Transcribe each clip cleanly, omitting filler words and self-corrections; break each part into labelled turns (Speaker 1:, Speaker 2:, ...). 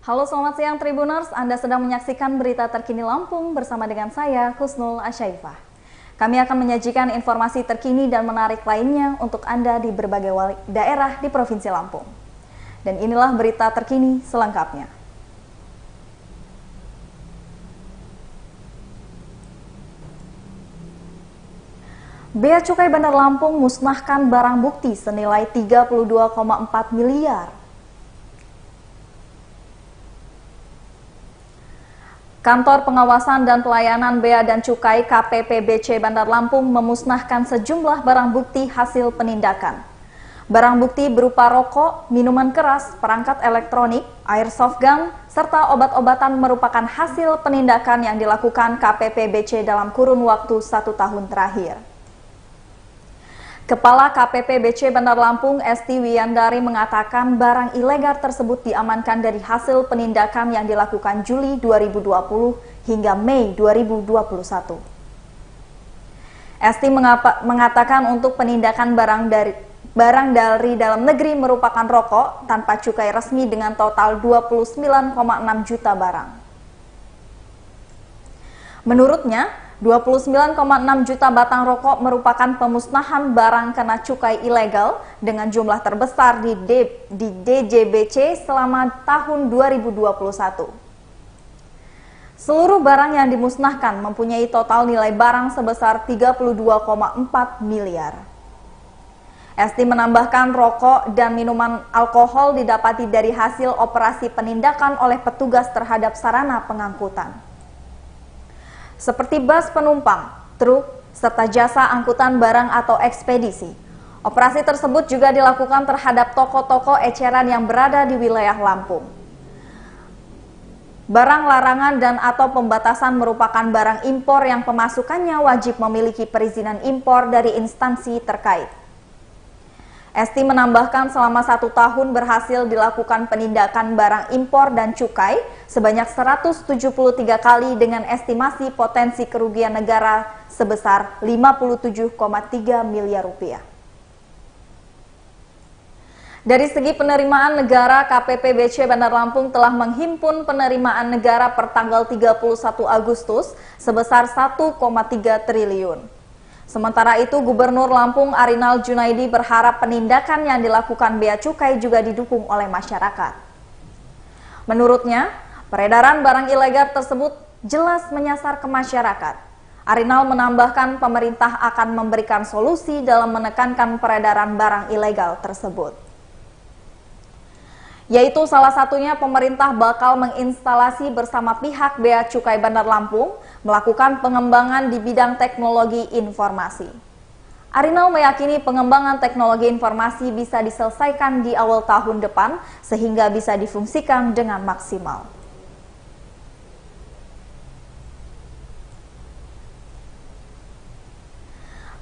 Speaker 1: Halo, selamat siang Tribuners. Anda sedang menyaksikan berita terkini Lampung bersama dengan saya, Husnul Asyaifah. Kami akan menyajikan informasi terkini dan menarik lainnya untuk Anda di berbagai daerah di Provinsi Lampung. Dan inilah berita terkini selengkapnya. Bea Cukai Bandar Lampung musnahkan barang bukti senilai 32,4 miliar. Kantor Pengawasan dan Pelayanan Bea dan Cukai KPPBC Bandar Lampung memusnahkan sejumlah barang bukti hasil penindakan. Barang bukti berupa rokok, minuman keras, perangkat elektronik, airsoft gun, serta obat-obatan merupakan hasil penindakan yang dilakukan KPPBC dalam kurun waktu 1 tahun terakhir. Kepala KPPBC Bandar Lampung Esti Wiyandari mengatakan barang ilegal tersebut diamankan dari hasil penindakan yang dilakukan Juli 2020 hingga Mei 2021. Esti mengatakan untuk penindakan barang dari dalam negeri merupakan rokok tanpa cukai resmi dengan total 29,6 juta barang. Menurutnya, 29,6 juta batang rokok merupakan pemusnahan barang kena cukai ilegal dengan jumlah terbesar di DJBC selama tahun 2021. Seluruh barang yang dimusnahkan mempunyai total nilai barang sebesar 32,4 miliar. Esti menambahkan rokok dan minuman alkohol didapati dari hasil operasi penindakan oleh petugas terhadap sarana pengangkutan, seperti bus penumpang, truk, serta jasa angkutan barang atau ekspedisi. Operasi tersebut juga dilakukan terhadap toko-toko eceran yang berada di wilayah Lampung. Barang larangan dan atau pembatasan merupakan barang impor yang pemasukannya wajib memiliki perizinan impor dari instansi terkait. Esti menambahkan selama 1 tahun berhasil dilakukan penindakan barang impor dan cukai sebanyak 173 kali dengan estimasi potensi kerugian negara sebesar 57,3 miliar rupiah. Dari segi penerimaan negara, KPPBC Bandar Lampung telah menghimpun penerimaan negara per tanggal 31 Agustus sebesar 1,3 triliun. Sementara itu, Gubernur Lampung Arinal Junaidi berharap penindakan yang dilakukan Bea Cukai juga didukung oleh masyarakat. Menurutnya, peredaran barang ilegal tersebut jelas menyasar ke masyarakat. Arinal menambahkan pemerintah akan memberikan solusi dalam menekankan peredaran barang ilegal tersebut. Yaitu salah satunya pemerintah bakal menginstalasi bersama pihak Bea Cukai Bandar Lampung melakukan pengembangan di bidang teknologi informasi. Arinal meyakini pengembangan teknologi informasi bisa diselesaikan di awal tahun depan sehingga bisa difungsikan dengan maksimal.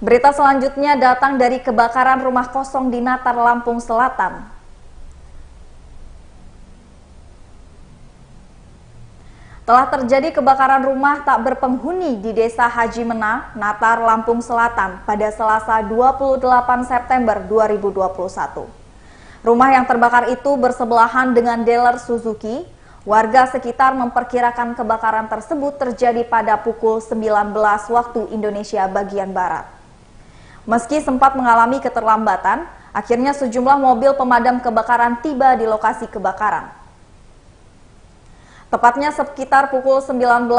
Speaker 1: Berita selanjutnya datang dari kebakaran rumah kosong di Natar, Lampung Selatan. Telah terjadi kebakaran rumah tak berpenghuni di Desa Haji Mena, Natar, Lampung Selatan pada Selasa 28 September 2021. Rumah yang terbakar itu bersebelahan dengan dealer Suzuki. Warga sekitar memperkirakan kebakaran tersebut terjadi pada pukul 19 waktu Indonesia bagian Barat. Meski sempat mengalami keterlambatan, akhirnya sejumlah mobil pemadam kebakaran tiba di lokasi kebakaran. Tepatnya sekitar pukul 19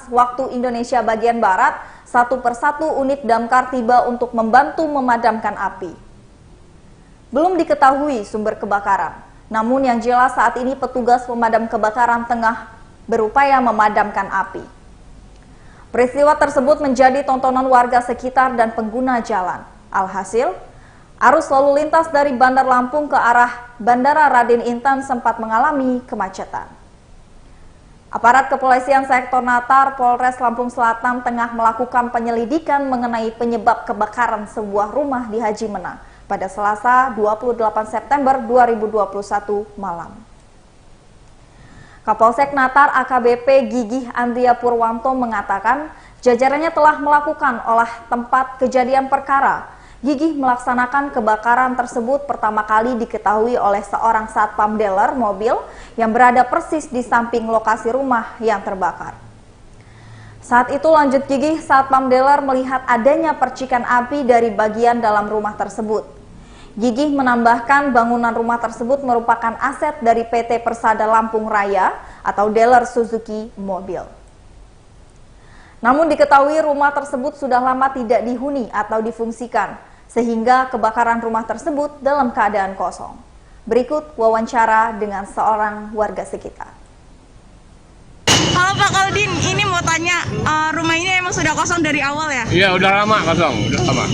Speaker 1: waktu Indonesia bagian Barat, satu persatu unit damkar tiba untuk membantu memadamkan api. Belum diketahui sumber kebakaran, namun yang jelas saat ini petugas pemadam kebakaran tengah berupaya memadamkan api. Peristiwa tersebut menjadi tontonan warga sekitar dan pengguna jalan. Alhasil, arus lalu lintas dari Bandar Lampung ke arah Bandara Raden Intan sempat mengalami kemacetan. Aparat kepolisian sektor Natar Polres Lampung Selatan tengah melakukan penyelidikan mengenai penyebab kebakaran sebuah rumah di Haji Mena pada Selasa 28 September 2021 malam. Kapolsek Natar AKBP Gigih Andria Purwanto mengatakan jajarannya telah melakukan olah tempat kejadian perkara gigih melaksanakan kebakaran tersebut pertama kali diketahui oleh seorang satpam dealer mobil yang berada persis di samping lokasi rumah yang terbakar. Saat itu lanjut gigih, satpam dealer melihat adanya percikan api dari bagian dalam rumah tersebut. Gigih menambahkan bangunan rumah tersebut merupakan aset dari PT Persada Lampung Raya atau dealer Suzuki mobil. Namun diketahui rumah tersebut sudah lama tidak dihuni atau difungsikan, sehingga kebakaran rumah tersebut dalam keadaan kosong. Berikut wawancara dengan seorang warga sekitar.
Speaker 2: Halo Pak Kaldin, ini mau tanya, rumah ini emang sudah kosong dari awal ya?
Speaker 3: Iya, udah lama kosong, udah lama.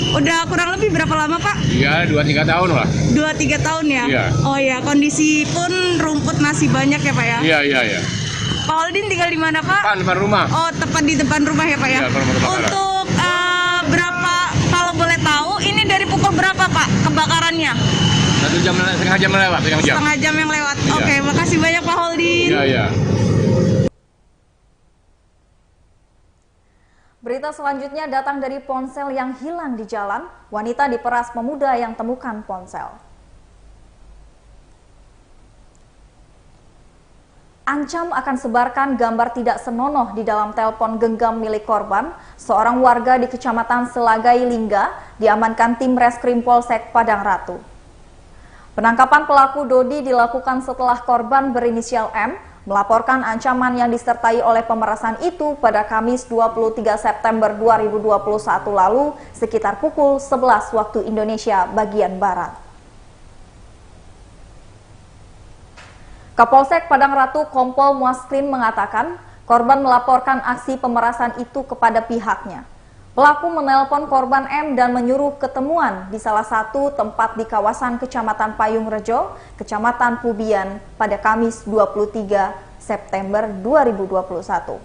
Speaker 2: Udah kurang lebih berapa lama Pak?
Speaker 3: Iya, 2-3 tahun lah.
Speaker 2: 2-3 tahun ya?
Speaker 3: Iya.
Speaker 2: Oh ya, kondisi pun rumput masih banyak ya Pak ya?
Speaker 3: Iya.
Speaker 2: Pak Kaldin tinggal di mana Pak?
Speaker 3: Depan rumah.
Speaker 2: Oh, tepat di depan rumah ya Pak ya?
Speaker 3: Iya, depan rumah.
Speaker 2: Untuk berapa, kalau boleh tahu, ini dari pukul berapa Pak kebakarannya?
Speaker 3: 1 jam, setengah jam lewat,
Speaker 2: Setengah jam yang lewat.
Speaker 3: Iya.
Speaker 2: Oke, makasih banyak Pak Kaldin.
Speaker 3: Iya.
Speaker 1: Berita selanjutnya datang dari ponsel yang hilang di jalan. Wanita diperas pemuda yang temukan ponsel. Ancam akan sebarkan gambar tidak senonoh di dalam telepon genggam milik korban. Seorang warga di Kecamatan Selagai Lingga diamankan tim Reskrim Polsek Padang Ratu. Penangkapan pelaku Dodi dilakukan setelah korban berinisial M melaporkan ancaman yang disertai oleh pemerasan itu pada Kamis 23 September 2021 lalu sekitar pukul 11 waktu Indonesia bagian Barat. Kapolsek Padang Ratu Kompol Muaslin mengatakan korban melaporkan aksi pemerasan itu kepada pihaknya. Pelaku menelpon korban M dan menyuruh ketemuan di salah satu tempat di kawasan Kecamatan Payung Rejo, Kecamatan Pubian pada Kamis 23 September 2021.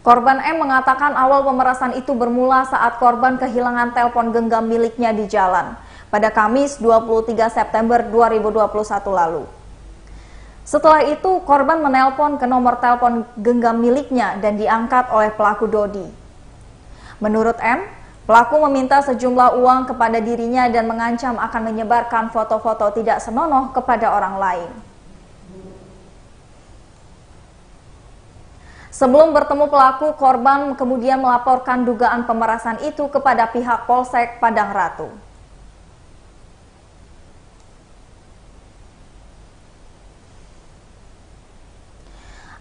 Speaker 1: Korban M mengatakan awal pemerasan itu bermula saat korban kehilangan telepon genggam miliknya di jalan pada Kamis 23 September 2021 lalu. Setelah itu, korban menelpon ke nomor telepon genggam miliknya dan diangkat oleh pelaku Dodi. Menurut M, pelaku meminta sejumlah uang kepada dirinya dan mengancam akan menyebarkan foto-foto tidak senonoh kepada orang lain. Sebelum bertemu pelaku, korban kemudian melaporkan dugaan pemerasan itu kepada pihak Polsek Padang Ratu.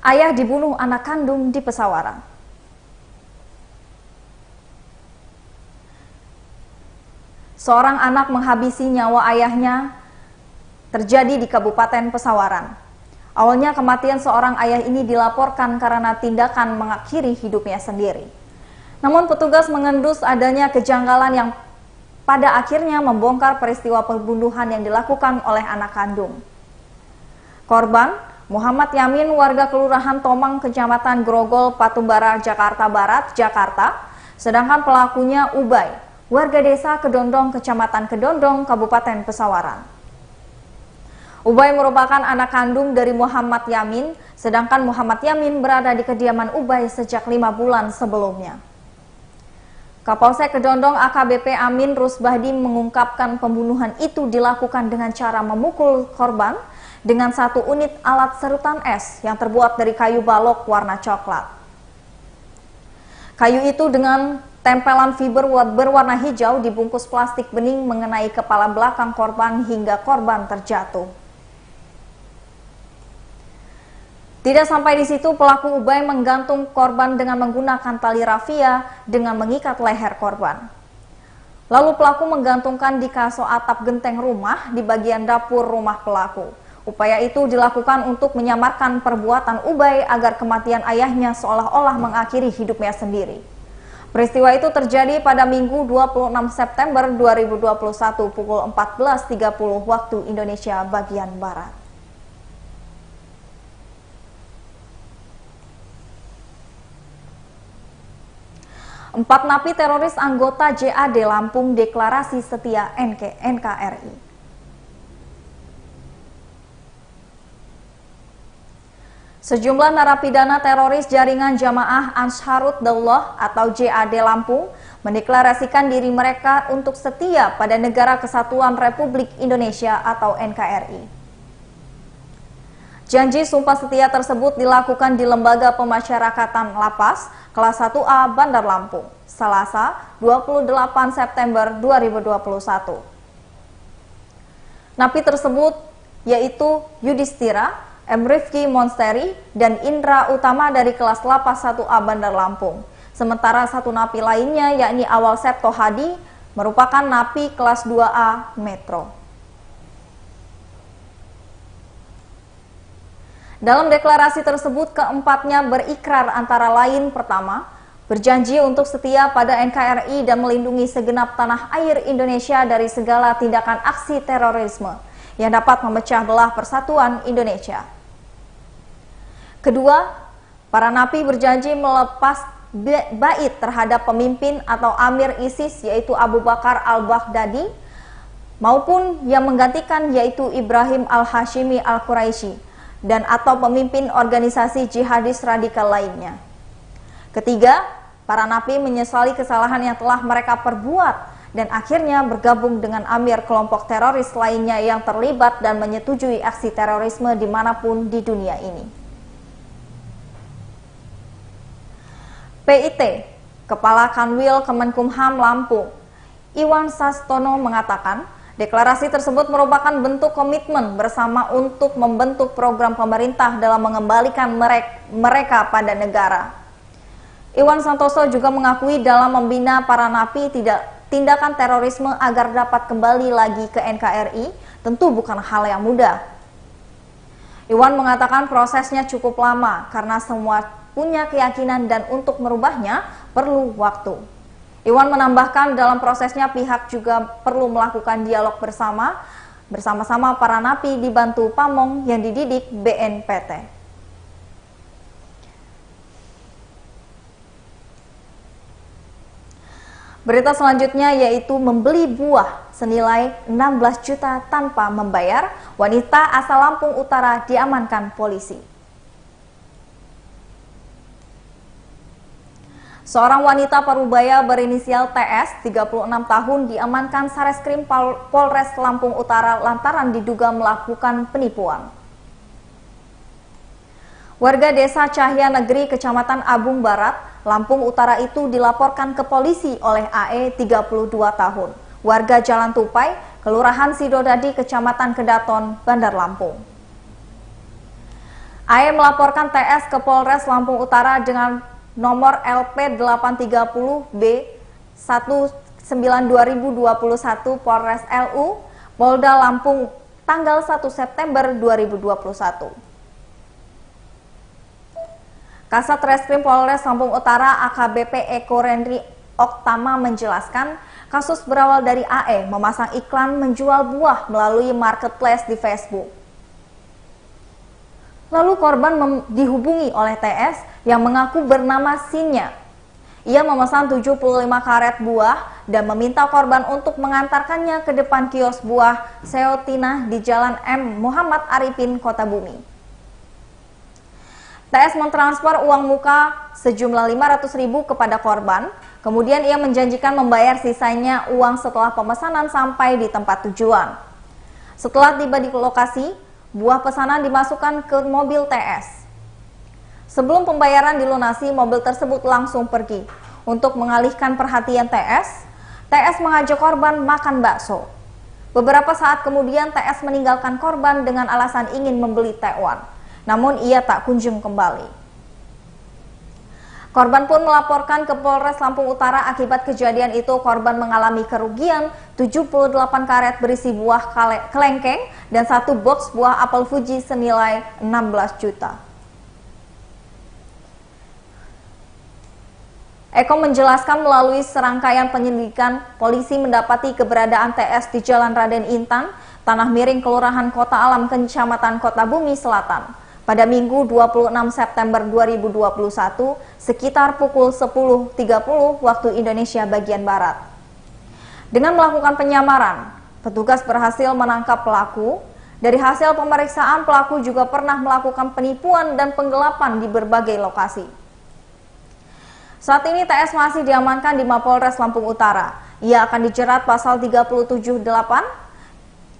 Speaker 1: Ayah dibunuh anak kandung di Pesawaran. Seorang anak menghabisi nyawa ayahnya terjadi di Kabupaten Pesawaran. Awalnya kematian seorang ayah ini dilaporkan karena tindakan mengakhiri hidupnya sendiri. Namun petugas mengendus adanya kejanggalan yang pada akhirnya membongkar peristiwa pembunuhan yang dilakukan oleh anak kandung. Korban Muhammad Yamin, warga Kelurahan Tomang, Kecamatan Grogol, Patumbara, Jakarta Barat, Jakarta. Sedangkan pelakunya Ubay, warga desa Kedondong, Kecamatan Kedondong, Kabupaten Pesawaran. Ubay merupakan anak kandung dari Muhammad Yamin, sedangkan Muhammad Yamin berada di kediaman Ubay sejak 5 bulan sebelumnya. Kapolsek Kedondong AKBP Amin Rusbahdi mengungkapkan pembunuhan itu dilakukan dengan cara memukul korban dengan satu unit alat serutan es yang terbuat dari kayu balok warna coklat. Kayu itu dengan tempelan fiber berwarna hijau dibungkus plastik bening mengenai kepala belakang korban hingga korban terjatuh. Tidak sampai di situ, pelaku Ubay menggantung korban dengan menggunakan tali rafia dengan mengikat leher korban. Lalu pelaku menggantungkan di kaso atap genteng rumah di bagian dapur rumah pelaku. Upaya itu dilakukan untuk menyamarkan perbuatan Ubay agar kematian ayahnya seolah-olah mengakhiri hidupnya sendiri. Peristiwa itu terjadi pada Minggu 26 September 2021 pukul 14.30 waktu Indonesia bagian Barat. Empat napi teroris anggota JAD Lampung deklarasi setia NKRI. Sejumlah narapidana teroris jaringan Jamaah Ansharud Daulah atau JAD Lampung mendeklarasikan diri mereka untuk setia pada Negara Kesatuan Republik Indonesia atau NKRI. Janji sumpah setia tersebut dilakukan di Lembaga Pemasyarakatan Lapas kelas 1A Bandar Lampung, Selasa 28 September 2021. Napi tersebut yaitu Yudhistira, M. Rifki Monsteri, dan Indra Utama dari kelas Lapas 1A Bandar Lampung. Sementara satu napi lainnya yakni Awal Septo Hadi merupakan napi kelas 2A Metro. Dalam deklarasi tersebut, keempatnya berikrar antara lain pertama, berjanji untuk setia pada NKRI dan melindungi segenap tanah air Indonesia dari segala tindakan aksi terorisme yang dapat memecah belah persatuan Indonesia. Kedua, para napi berjanji melepas bait terhadap pemimpin atau amir ISIS yaitu Abu Bakar al-Baghdadi maupun yang menggantikan yaitu Ibrahim al-Hashimi al-Quraisy dan atau pemimpin organisasi jihadis radikal lainnya. Ketiga, para napi menyesali kesalahan yang telah mereka perbuat dan akhirnya bergabung dengan amir kelompok teroris lainnya yang terlibat dan menyetujui aksi terorisme dimanapun di dunia ini. PIT, Kepala Kanwil Kemenkumham Lampung, Iwan Sastono mengatakan, deklarasi tersebut merupakan bentuk komitmen bersama untuk membentuk program pemerintah dalam mengembalikan mereka pada negara. Iwan Santoso juga mengakui dalam membina para napi tindakan terorisme agar dapat kembali lagi ke NKRI tentu bukan hal yang mudah. Iwan mengatakan prosesnya cukup lama karena semua punya keyakinan dan untuk merubahnya perlu waktu. Iwan menambahkan dalam prosesnya pihak juga perlu melakukan dialog bersama-sama para napi dibantu pamong yang dididik BNPT. Berita selanjutnya yaitu membeli buah senilai 16 juta tanpa membayar, wanita asal Lampung Utara diamankan polisi. Seorang wanita Parubaya berinisial TS, 36 tahun, diamankan Sareskrim Polres Lampung Utara lantaran diduga melakukan penipuan. Warga desa Cahya Negeri, Kecamatan Abung Barat, Lampung Utara itu dilaporkan ke polisi oleh AE, 32 tahun, warga Jalan Tupai, Kelurahan Sidodadi, Kecamatan Kedaton, Bandar Lampung. AE melaporkan TS ke Polres Lampung Utara dengan nomor LP 830B 19/2021 Polres LU Polda Lampung tanggal 1 September 2021. Kasat Reskrim Polres Lampung Utara AKBP Eko Rendri Oktama menjelaskan kasus berawal dari AE memasang iklan menjual buah melalui marketplace di Facebook. Lalu korban dihubungi oleh TS yang mengaku bernama Sinya. Ia memesan 75 karet buah dan meminta korban untuk mengantarkannya ke depan kios buah Seotina di Jalan M. Muhammad Arifin, Kota Bumi. TS mentransfer uang muka sejumlah 500.000 kepada korban, kemudian ia menjanjikan membayar sisanya uang setelah pemesanan sampai di tempat tujuan. Setelah tiba di lokasi, buah pesanan dimasukkan ke mobil TS. Sebelum pembayaran dilunasi, mobil tersebut langsung pergi. Untuk mengalihkan perhatian TS mengajak korban makan bakso. Beberapa saat kemudian TS meninggalkan korban dengan alasan ingin membeli tekwan. Namun ia tak kunjung kembali. Korban pun melaporkan ke Polres Lampung Utara. Akibat kejadian itu korban mengalami kerugian 78 karet berisi buah kelengkeng dan 1 box buah apel Fuji senilai 16 juta. Eko menjelaskan melalui serangkaian penyelidikan, polisi mendapati keberadaan TS di Jalan Raden Intan, Tanah Miring, Kelurahan Kota Alam, Kecamatan Kota Bumi Selatan. Pada Minggu 26 September 2021 sekitar pukul 10.30 waktu Indonesia bagian Barat. Dengan melakukan penyamaran, petugas berhasil menangkap pelaku Dari hasil pemeriksaan, pelaku juga pernah melakukan penipuan dan penggelapan di berbagai lokasi. Saat ini TS masih diamankan di Mapolres Lampung Utara. Ia akan dijerat pasal 378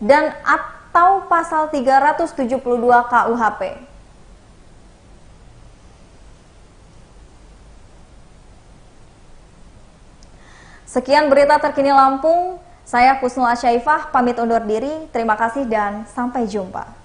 Speaker 1: dan atau pasal 372 KUHP. Sekian berita terkini Lampung. Saya Kusnul Asyaifah pamit undur diri. Terima kasih dan sampai jumpa.